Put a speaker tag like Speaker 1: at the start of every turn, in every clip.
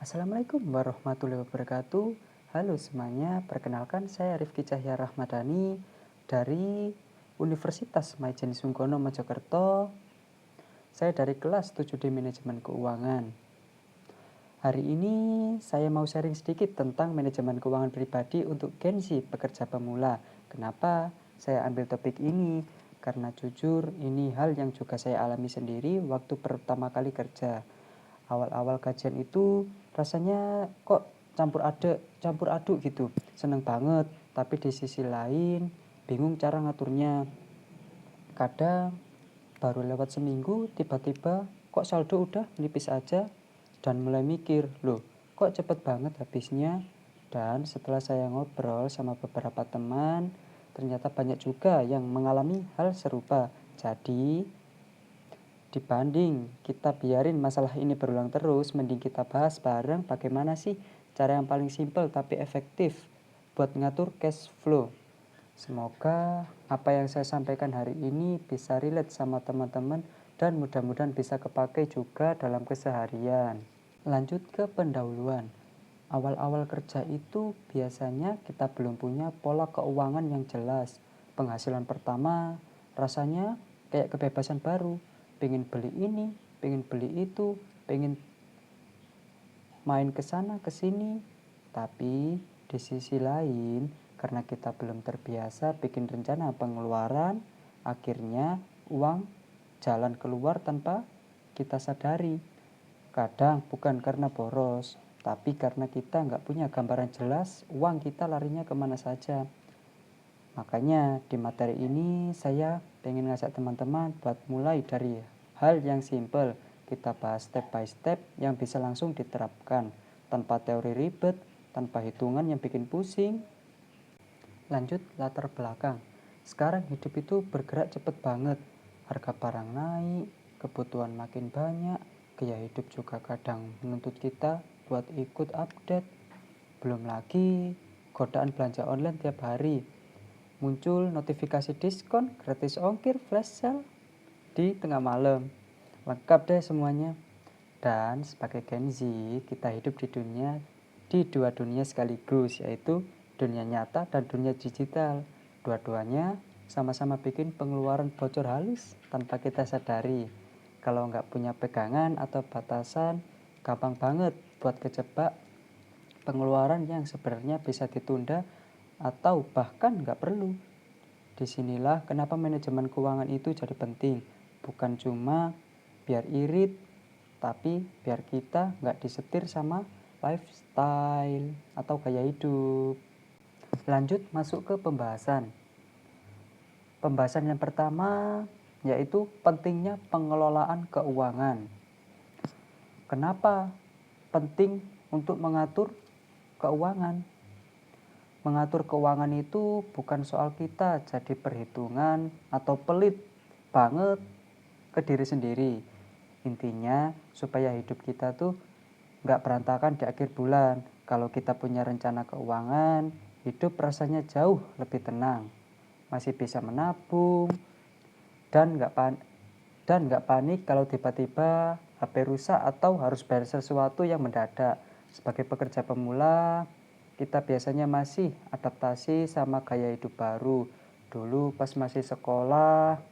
Speaker 1: Assalamualaikum warahmatullahi wabarakatuh. Halo semuanya, perkenalkan saya Rifki Cahya Rahmadani dari Universitas Maijen Sungkono Mojokerto. Saya dari kelas 7D Manajemen Keuangan. Hari ini saya mau sharing sedikit tentang manajemen keuangan pribadi untuk Gen Z pekerja pemula. Kenapa saya ambil topik ini? Karena jujur ini hal yang juga saya alami sendiri waktu pertama kali kerja. Awal-awal kajian itu rasanya kok campur aduk gitu. Seneng banget, tapi di sisi lain bingung cara ngaturnya. Kadang baru lewat seminggu tiba-tiba kok saldo udah nipis aja dan mulai mikir, loh kok cepet banget habisnya. Dan setelah saya ngobrol sama beberapa teman, ternyata banyak juga yang mengalami hal serupa. Jadi dibanding kita biarin masalah ini berulang terus, mending kita bahas bareng bagaimana sih cara yang paling simpel tapi efektif buat ngatur cash flow. Semoga apa yang saya sampaikan hari ini bisa relate sama teman-teman dan mudah-mudahan bisa kepakai juga dalam keseharian. Lanjut ke pendahuluan. Awal-awal kerja itu biasanya kita belum punya pola keuangan yang jelas. Penghasilan pertama rasanya kayak kebebasan baru. Pengen beli ini, pengen beli itu, pengen main ke sana ke sini. Tapi di sisi lain, karena kita belum terbiasa bikin rencana pengeluaran, akhirnya uang jalan keluar tanpa kita sadari. Kadang bukan karena boros, tapi karena kita nggak punya gambaran jelas uang kita larinya kemana saja. Makanya di materi ini saya pengen ngajak teman-teman buat mulai dari hal yang simple. Kita bahas step by step yang bisa langsung diterapkan. Tanpa teori ribet, tanpa hitungan yang bikin pusing. Lanjut latar belakang. Sekarang hidup itu bergerak cepet banget. Harga barang naik, kebutuhan makin banyak, gaya hidup juga kadang menuntut kita buat ikut update. Belum lagi godaan belanja online tiap hari. Muncul notifikasi diskon, gratis ongkir, flash sale di tengah malam. Lengkap deh semuanya. Dan sebagai Gen Z, kita hidup di dua dunia sekaligus, yaitu dunia nyata dan dunia digital. Dua-duanya sama-sama bikin pengeluaran bocor halus tanpa kita sadari. Kalau nggak punya pegangan atau batasan, gampang banget buat kejebak pengeluaran yang sebenarnya bisa ditunda atau bahkan nggak perlu. Disinilah kenapa manajemen keuangan itu jadi penting. Bukan cuma biar irit, tapi biar kita nggak disetir sama lifestyle atau gaya hidup. Lanjut masuk ke pembahasan. Pembahasan yang pertama yaitu pentingnya pengelolaan keuangan. Kenapa penting untuk mengatur keuangan? Mengatur keuangan itu bukan soal kita jadi perhitungan atau pelit banget ke diri sendiri. Intinya supaya hidup kita tuh nggak berantakan di akhir bulan. Kalau kita punya rencana keuangan, hidup rasanya jauh lebih tenang. Masih bisa menabung dan nggak panik kalau tiba-tiba HP rusak atau harus bayar sesuatu yang mendadak. Sebagai pekerja pemula, kita biasanya masih adaptasi sama gaya hidup baru. Dulu pas masih sekolah,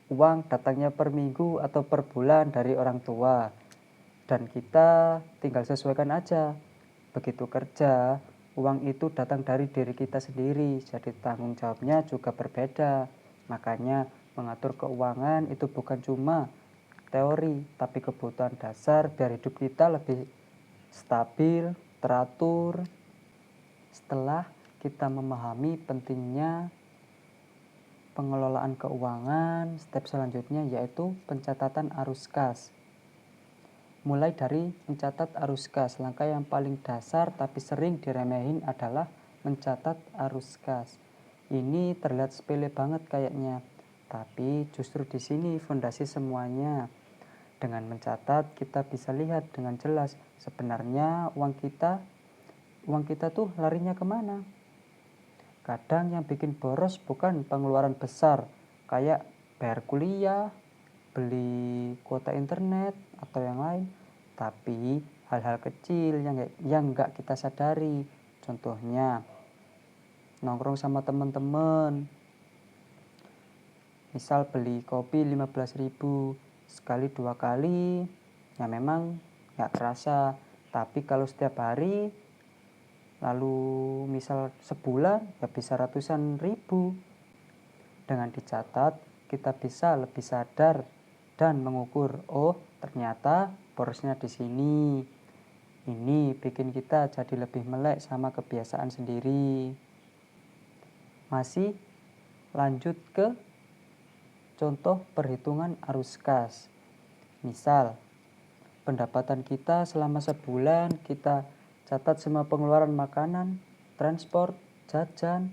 Speaker 1: uang datangnya per minggu atau per bulan dari orang tua. Dan kita tinggal sesuaikan aja. Begitu kerja, uang itu datang dari diri kita sendiri. Jadi tanggung jawabnya juga berbeda. Makanya mengatur keuangan itu bukan cuma teori, tapi kebutuhan dasar biar hidup kita lebih stabil, teratur. Setelah kita memahami pentingnya pengelolaan keuangan, step selanjutnya yaitu pencatatan arus kas. Mulai dari mencatat arus kas, langkah yang paling dasar tapi sering diremehin adalah mencatat arus kas. Ini terlihat sepele banget kayaknya, tapi justru di sini fondasi semuanya. Dengan mencatat kita bisa lihat dengan jelas sebenarnya uang kita tuh larinya kemana. Kadang yang bikin boros bukan pengeluaran besar kayak bayar kuliah, beli kuota internet atau yang lain, Tapi hal-hal kecil yang nggak kita sadari. Contohnya, nongkrong sama teman-teman. Misal beli kopi 15.000 sekali 2 kali, ya memang nggak kerasa. Tapi kalau setiap hari, lalu misal sebulan, ya bisa ratusan ribu. Dengan dicatat, kita bisa lebih sadar dan mengukur, oh ternyata porosnya di sini. Ini bikin kita jadi lebih melek sama kebiasaan sendiri. Masih lanjut ke contoh perhitungan arus kas. Misal, pendapatan kita selama sebulan kita catat semua pengeluaran makanan, transport, jajan,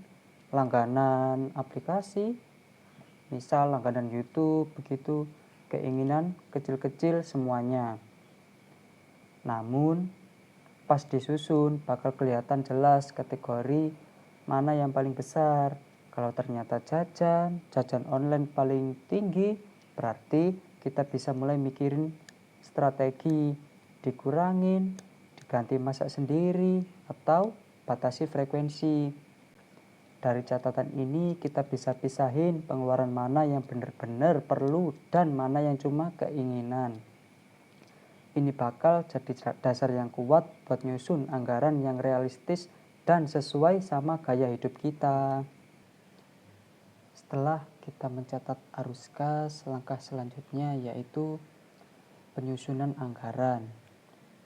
Speaker 1: langganan aplikasi, misal langganan YouTube, begitu, keinginan kecil-kecil semuanya. Namun, pas disusun bakal kelihatan jelas kategori mana yang paling besar. Kalau ternyata jajan online paling tinggi, berarti kita bisa mulai mikirin strategi, dikurangin, diganti masak sendiri, atau batasi frekuensi. Dari catatan ini kita bisa pisahin pengeluaran mana yang benar-benar perlu dan mana yang cuma keinginan. Ini bakal jadi dasar yang kuat buat nyusun anggaran yang realistis dan sesuai sama gaya hidup kita. Setelah kita mencatat arus kas, langkah selanjutnya yaitu penyusunan anggaran.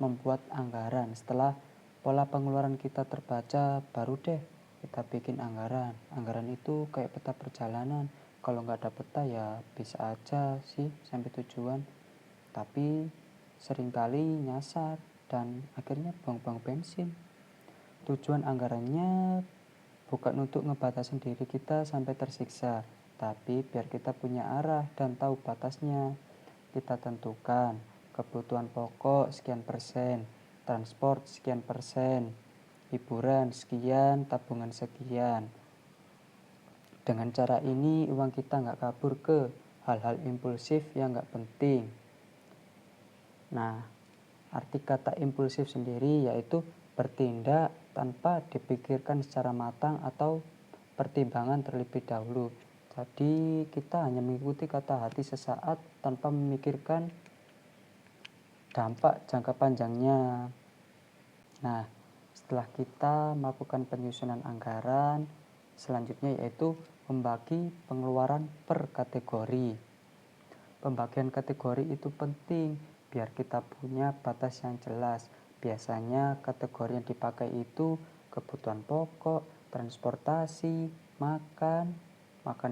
Speaker 1: Membuat anggaran. Setelah pola pengeluaran kita terbaca, baru deh kita bikin anggaran. Anggaran itu kayak peta perjalanan. Kalau nggak ada peta ya bisa aja sih sampai tujuan. Tapi seringkali nyasar dan akhirnya buang-buang bensin. Tujuan anggarannya bukan untuk ngebatasin diri kita sampai tersiksa, tapi biar kita punya arah dan tahu batasnya. Kita tentukan kebutuhan pokok sekian persen, transport sekian persen, hiburan sekian, tabungan sekian. Dengan cara ini uang kita nggak kabur ke hal-hal impulsif yang nggak penting. Nah, arti kata impulsif sendiri yaitu bertindak tanpa dipikirkan secara matang atau pertimbangan terlebih dahulu. Jadi kita hanya mengikuti kata hati sesaat tanpa memikirkan dampak jangka panjangnya. Nah, setelah kita melakukan penyusunan anggaran, selanjutnya yaitu membagi pengeluaran per kategori. Pembagian kategori itu penting biar kita punya batas yang jelas. Biasanya kategori yang dipakai itu kebutuhan pokok, transportasi, makan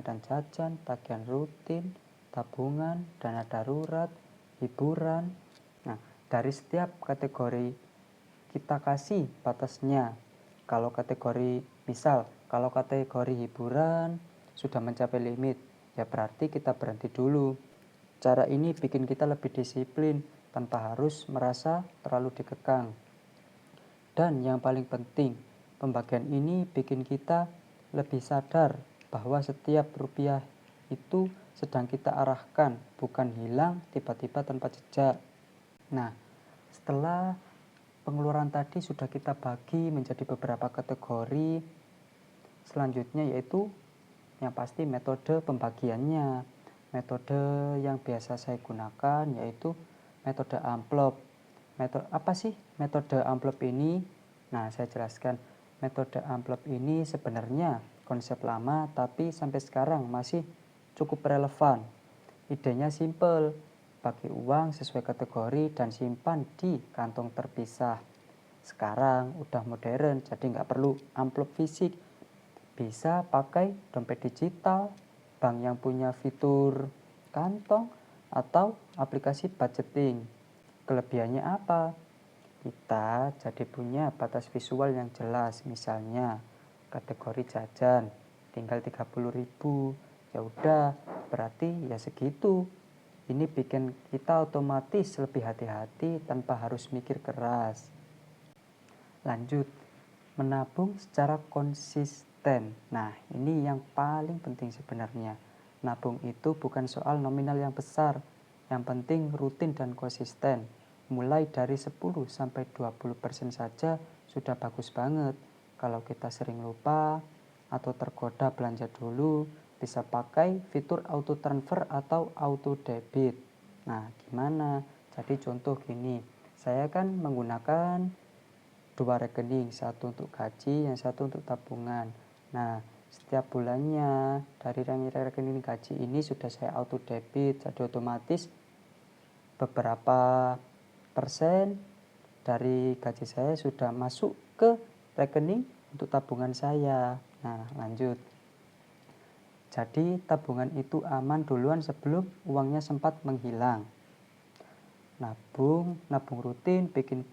Speaker 1: dan jajan, tagihan rutin, tabungan, dana darurat, hiburan. Nah, dari setiap kategori kita kasih batasnya. Kalau kategori hiburan sudah mencapai limit, ya berarti kita berhenti dulu. Cara ini bikin kita lebih disiplin tanpa harus merasa terlalu dikekang. Dan yang paling penting, pembagian ini bikin kita lebih sadar bahwa setiap rupiah itu sedang kita arahkan, bukan hilang tiba-tiba tanpa jejak. Nah, setelah pengeluaran tadi sudah kita bagi menjadi beberapa kategori, selanjutnya yaitu yang pasti metode pembagiannya. Metode yang biasa saya gunakan yaitu metode amplop. Apa sih metode amplop ini? Nah, saya jelaskan. Metode amplop ini sebenarnya konsep lama tapi sampai sekarang masih cukup relevan. Idenya simple, bagi uang sesuai kategori dan simpan di kantong terpisah. Sekarang udah modern jadi nggak perlu amplop fisik. Bisa pakai dompet digital, bank yang punya fitur kantong, atau aplikasi budgeting. Kelebihannya apa? Kita jadi punya batas visual yang jelas. Misalnya kategori jajan tinggal 30.000. Ya udah, berarti ya segitu. Ini bikin kita otomatis lebih hati-hati tanpa harus mikir keras. Lanjut, menabung secara konsisten. Nah, ini yang paling penting sebenarnya. Nabung itu bukan soal nominal yang besar, yang penting rutin dan konsisten. mulai dari 10-20% saja sudah bagus banget. Kalau kita sering lupa atau tergoda belanja dulu, bisa pakai fitur auto transfer atau auto debit. Nah, gimana? Jadi contoh gini, saya kan menggunakan 2 rekening, satu untuk gaji, yang satu untuk tabungan. Nah, setiap bulannya dari rekening gaji ini sudah saya auto debit, jadi otomatis beberapa persen dari gaji saya sudah masuk ke rekening untuk tabungan saya. Nah, lanjut. Jadi tabungan itu aman duluan sebelum uangnya sempat menghilang. Nabung rutin bikin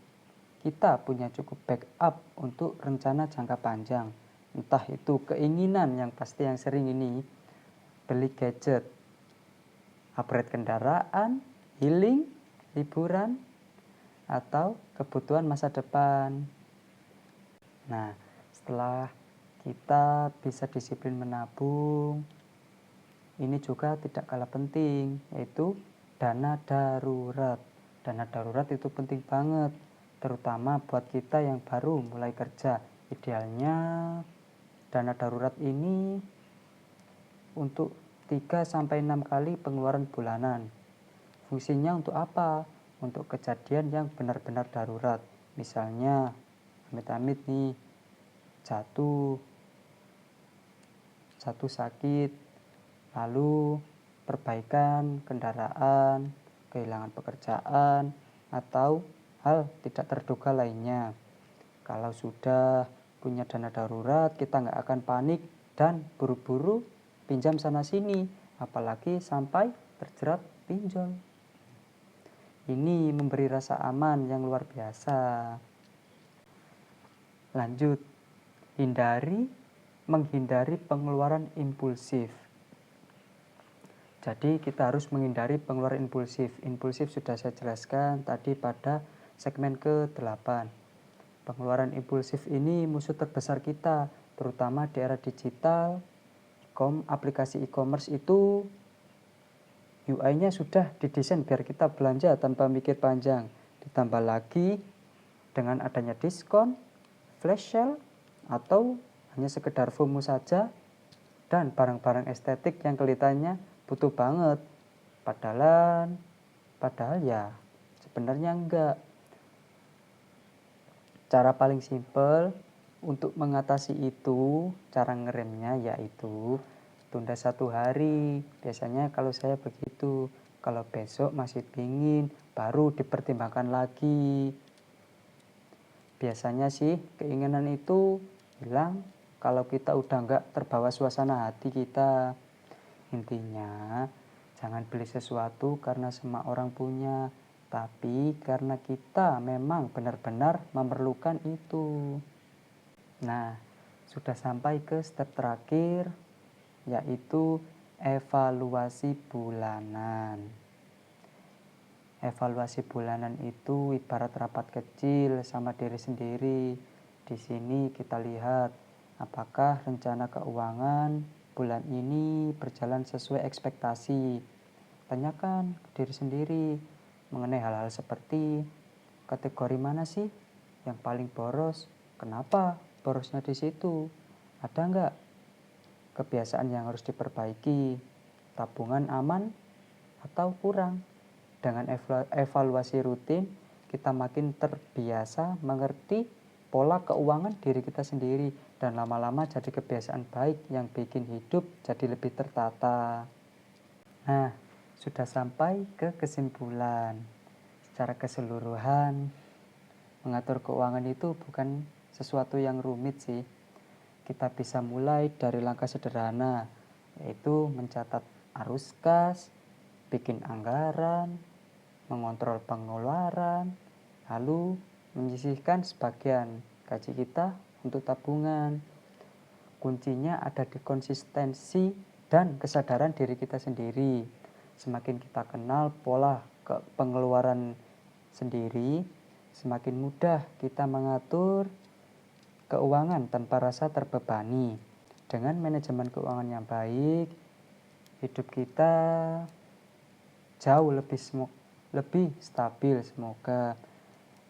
Speaker 1: kita punya cukup backup untuk rencana jangka panjang. Entah itu keinginan yang pasti yang sering ini, beli gadget, upgrade kendaraan, healing, liburan, atau kebutuhan masa depan. Nah, setelah kita bisa disiplin menabung, ini juga tidak kalah penting, yaitu dana darurat. Dana darurat itu penting banget, terutama buat kita yang baru mulai kerja. Idealnya dana darurat ini untuk 3-6 kali pengeluaran bulanan. Fungsinya untuk apa? Untuk kejadian yang benar-benar darurat. Misalnya, amit-amit nih, jatuh sakit, lalu perbaikan kendaraan, kehilangan pekerjaan, atau hal tidak terduga lainnya. Kalau sudah punya dana darurat, kita nggak akan panik dan buru-buru pinjam sana-sini, apalagi sampai terjerat pinjol. Ini memberi rasa aman yang luar biasa. Lanjut, menghindari pengeluaran impulsif. Jadi kita harus menghindari pengeluaran impulsif. Impulsif sudah saya jelaskan tadi pada segmen ke-8. Pengeluaran impulsif ini musuh terbesar kita, terutama di era digital. Aplikasi e-commerce itu UI-nya sudah didesain biar kita belanja tanpa mikir panjang. Ditambah lagi dengan adanya diskon, flash sale, atau hanya sekedar FOMO saja, dan barang-barang estetik yang kelihatannya butuh banget. Padahal ya sebenarnya enggak. Cara paling simpel untuk mengatasi itu, cara ngeremnya yaitu tunda 1 hari. Biasanya kalau saya begitu, kalau besok masih pingin, baru dipertimbangkan lagi. Biasanya sih keinginan itu hilang kalau kita udah nggak terbawa suasana hati kita. Intinya, jangan beli sesuatu karena semua orang punya, tapi karena kita memang benar-benar memerlukan itu. Nah, sudah sampai ke step terakhir, yaitu evaluasi bulanan. Evaluasi bulanan itu ibarat rapat kecil sama diri sendiri. Di sini kita lihat apakah rencana keuangan bulan ini berjalan sesuai ekspektasi. Tanyakan ke diri sendiri mengenai hal-hal seperti kategori mana sih yang paling boros, kenapa borosnya di situ, ada nggak kebiasaan yang harus diperbaiki, tabungan aman atau kurang. Dengan evaluasi rutin, kita makin terbiasa mengerti pola keuangan diri kita sendiri, dan lama-lama jadi kebiasaan baik yang bikin hidup jadi lebih tertata. Nah, sudah sampai ke kesimpulan. Secara keseluruhan, mengatur keuangan itu bukan sesuatu yang rumit sih. Kita bisa mulai dari langkah sederhana, yaitu mencatat arus kas, bikin anggaran, mengontrol pengeluaran, lalu menyisihkan sebagian gaji kita untuk tabungan. Kuncinya ada di konsistensi dan kesadaran diri kita sendiri. Semakin kita kenal pola pengeluaran sendiri, semakin mudah kita mengatur keuangan tanpa rasa terbebani. Dengan manajemen keuangan yang baik, hidup kita jauh lebih lebih stabil. Semoga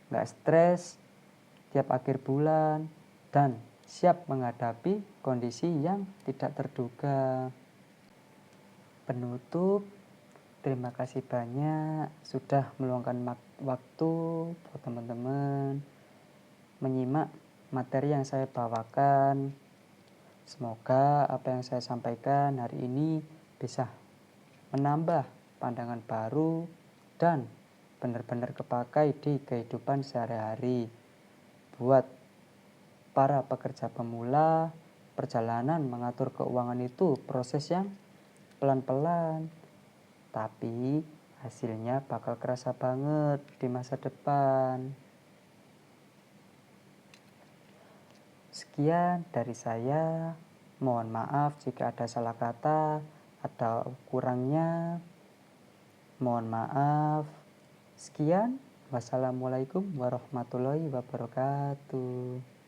Speaker 1: nggak stres tiap akhir bulan dan siap menghadapi kondisi yang tidak terduga. Penutup, terima kasih banyak sudah meluangkan waktu buat teman-teman menyimak materi yang saya bawakan. Semoga apa yang saya sampaikan hari ini bisa menambah pandangan baru dan benar-benar kepakai di kehidupan sehari-hari. Buat para pekerja pemula, perjalanan mengatur keuangan itu proses yang pelan-pelan, tapi hasilnya bakal kerasa banget di masa depan. Sekian dari saya. Mohon maaf jika ada salah kata atau kurangnya. Mohon maaf. Sekian. Wassalamualaikum warahmatullahi wabarakatuh.